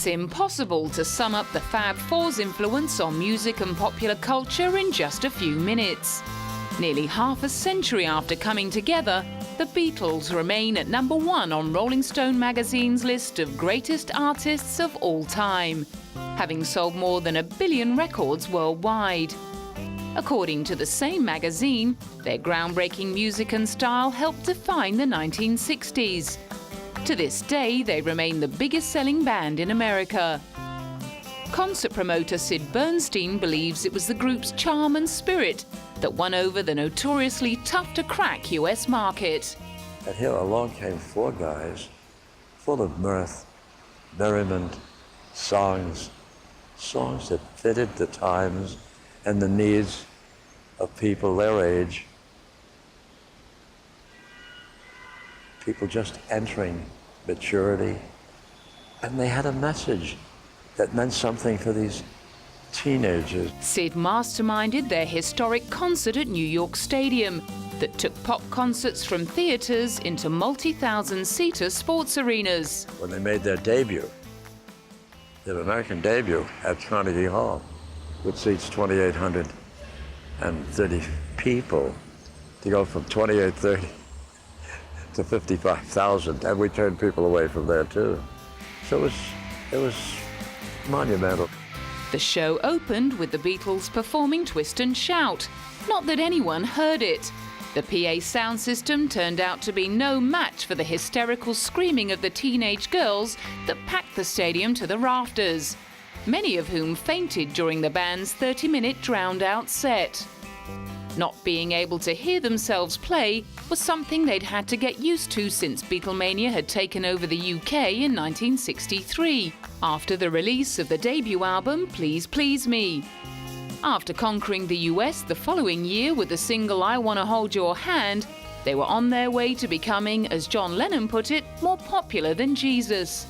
It's impossible to sum up the Fab Four's influence on music and popular culture in just a few minutes. Nearly half a century after coming together, the Beatles remain at #1 on Rolling Stone magazine's list of greatest artists of all time, having sold more than 1 billion records worldwide. According to the same magazine, their groundbreaking music and style helped define the 1960s. To this day, they remain the biggest-selling band in America. Concert promoter Sid Bernstein believes it was the group's charm and spirit that won over the notoriously tough-to-crack US market. And here along came 4 guys full of mirth, merriment, songs that fitted the times and the needs of people their age. People just entering maturity. And they had a message that meant something for these teenagers. Sid masterminded their historic concert at New York Stadium that took pop concerts from theaters into multi-thousand-seater sports arenas. When they made their debut, their American debut at Carnegie Hall, which seats 2,830 people, to go from 2,830 to 55,000, and we turned people away from there too. So it was monumental. The show opened with the Beatles performing Twist and Shout. Not that anyone heard it. The PA sound system turned out to be no match for the hysterical screaming of the teenage girls that packed the stadium to the rafters, many of whom fainted during the band's 30-minute drowned-out set. Not being able to hear themselves play was something they'd had to get used to since Beatlemania had taken over the UK in 1963, after the release of the debut album Please Please Me. After conquering the US the following year with the single I Wanna Hold Your Hand, they were on their way to becoming, as John Lennon put it, more popular than Jesus.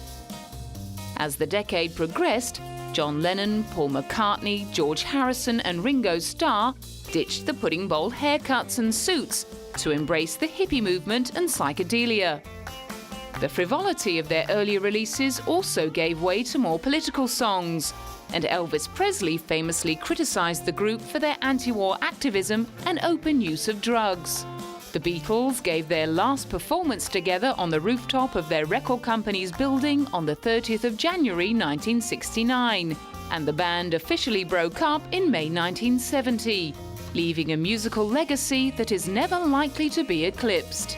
As the decade progressed, John Lennon, Paul McCartney, George Harrison and Ringo Starr ditched the pudding bowl haircuts and suits to embrace the hippie movement and psychedelia. The frivolity of their earlier releases also gave way to more political songs, and Elvis Presley famously criticized the group for their anti-war activism and open use of drugs. The Beatles gave their last performance together on the rooftop of their record company's building on the 30th of January 1969, and the band officially broke up in May 1970, leaving a musical legacy that is never likely to be eclipsed.